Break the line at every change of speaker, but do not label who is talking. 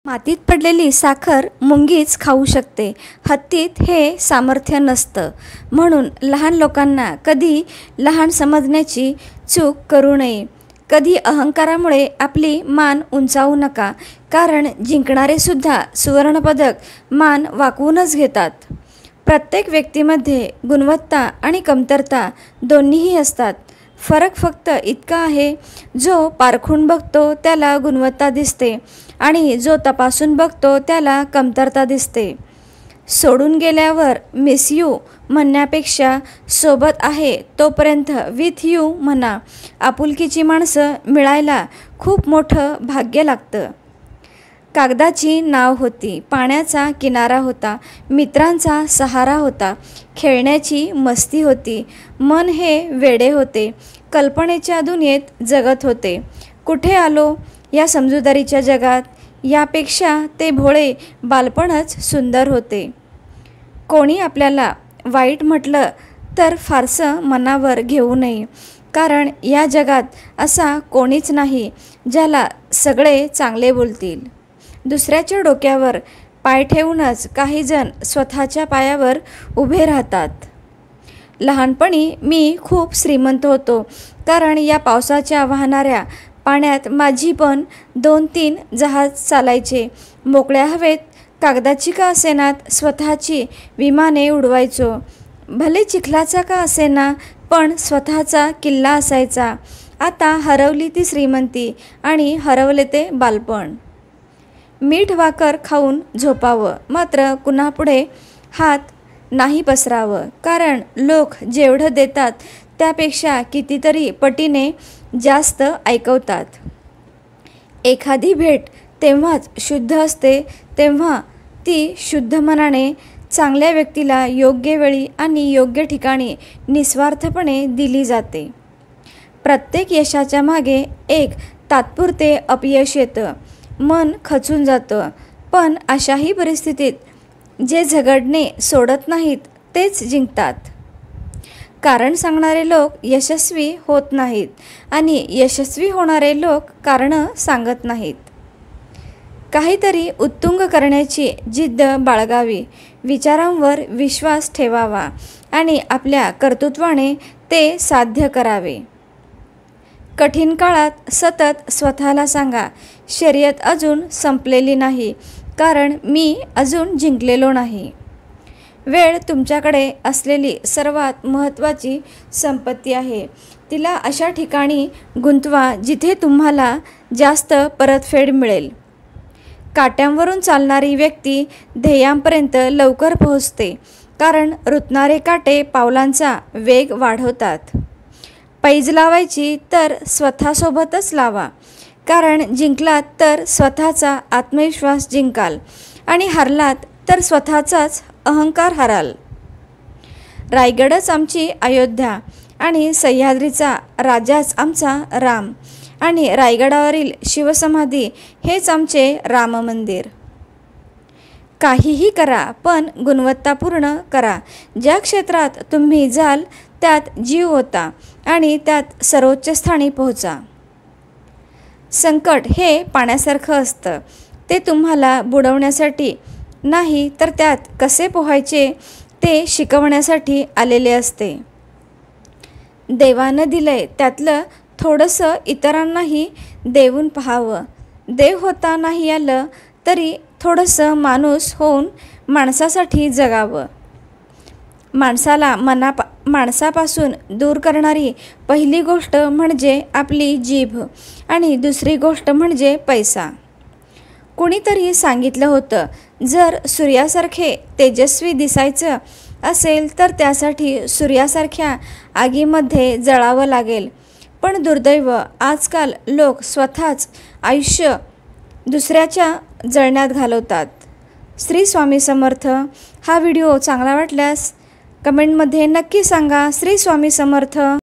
मातीत पडलेली साखर मुंगीच खाऊ शकते, हत्तीत हे सामर्थ्य नसतं. म्हणून लहान लोकांना कधी लहान समजण्याची चूक करू नये. कधी अहंकारामुळे आपली मान उंचावू नका, कारण जिंकणारे सुद्धा सुवर्णपदक मान वाकवूनच घेतात. प्रत्येक व्यक्तीमध्ये गुणवत्ता आणि कमतरता दोन्हीही असतात. फरक फक्त इतका आहे, जो पारखून बघतो त्याला गुणवत्ता दिसते आणि जो तपासून बघतो त्याला कमतरता दिसते. सोडून गेल्यावर मिस यू म्हणण्यापेक्षा सोबत आहे तोपर्यंत विथ यू म्हणा. आपुलकीची माणसं मिळायला खूप मोठं भाग्य लागतं. कागदाची नाव होती, पाण्याचा किनारा होता, मित्रांचा सहारा होता, खेळण्याची मस्ती होती. मन हे वेडे होते, कल्पनेच्या दुनियेत जगत होते. कुठे आलो या समजूदारीच्या जगात, यापेक्षा ते भोळे बालपणच सुंदर होते. कोणी आपल्याला वाईट म्हटलं तर फारसं मनावर घेऊ नये, कारण या जगात असा कोणीच नाही ज्याला सगळे चांगले बोलतील. दुसऱ्याच्या डोक्यावर पाय ठेवूनच काही जण स्वतःच्या पायावर उभे राहतात. लहानपणी मी खूप श्रीमंत होतो, कारण या पावसाच्या वाहणाऱ्या पाण्यात माझी पण 2-3 जहाज चालायचे. मोकळ्या हवेत कागदाची का असेनात स्वतःची विमाने उडवायचो. भले चिखलाचा का असेना, पण स्वतःचा किल्ला असायचा. आता हरवली ती श्रीमंती आणि हरवले ते बालपण. मीठ भाकर खाऊन झोपावं, मात्र कुणापुढे हात नाही पसरावं, कारण लोक जेवढं देतात त्यापेक्षा कितीतरी पटीने जास्त ऐकवतात. एखादी भेट तेव्हाच शुद्ध असते, तेव्हा ती शुद्ध मनाने चांगल्या व्यक्तीला योग्य वेळी आणि योग्य ठिकाणी निस्वार्थपणे दिली जाते. प्रत्येक यशाच्या मागे एक तात्पुरते अपयश येतं, मन खचून जातं. पण अशाही परिस्थितीत जे झगडणे सोडत नाहीत तेच जिंकतात. कारण सांगणारे लोक यशस्वी होत नाहीत आणि यशस्वी होणारे लोक कारणं सांगत नाहीत. काहीतरी उत्तुंग करण्याची जिद्द बाळगावी, विचारांवर विश्वास ठेवावा आणि आपल्या कर्तृत्वाने ते साध्य करावे. कठीण काळात सतत स्वतःला सांगा, शर्यत अजून संपलेली नाही, कारण मी अजून जिंकलेलो नाही. वेळ तुमच्याकडे असलेली सर्वात महत्त्वाची संपत्ती आहे. तिला अशा ठिकाणी गुंतवा जिथे तुम्हाला जास्त परतफेड मिळेल. काट्यांवरून चालणारी व्यक्ती ध्येयांपर्यंत लवकर पोहोचते, कारण रुतणारे काटे पावलांचा वेग वाढवतात. पैज लावायची तर स्वतःसोबतच लावा, कारण जिंकलात तर स्वतःचा आत्मविश्वास जिंकाल आणि हरलात तर स्वतःचाच अहंकार हराल. रायगडच आमची अयोध्या आणि सह्याद्रीचा राजाच आमचा राम आणि रायगडावरील शिवसमाधी हेच आमचे राम मंदिर. काहीही करा, पण गुणवत्तापूर्ण करा. ज्या क्षेत्रात तुम्ही जाल त्यात जीव ओता आणि त्यात सर्वोच्च स्थानी पोहोचा. संकट हे पाण्यासारखं असतं, ते तुम्हाला बुडवण्यासाठी नाही तर त्यात कसे पोहायचे ते शिकवण्यासाठी आलेले असते. देवानं दिलंय त्यातलं थोडंसं इतरांनाही देऊन पाहावं. देव होता नाही आलं तरी थोडंसं माणूस होऊन माणसासाठी जगावं. माणसाला माणसापासून दूर करणारी पहिली गोष्ट म्हणजे आपली जीभ आणि दुसरी गोष्ट म्हणजे पैसा. कुणीतरी सांगितलं होतं, जर सूर्यासारखे तेजस्वी दिसायचं असेल तर त्यासाठी सूर्यासारख्या आगीमध्ये जळावं लागेल. पण दुर्दैव, आजकाल लोक स्वतःच आयुष्य दुसऱ्याच्या जळण्यात घालवतात. श्री स्वामी समर्थ. हा व्हिडिओ चांगला वाटल्यास कमेंटमध्ये नक्की सांगा. श्री स्वामी समर्थ.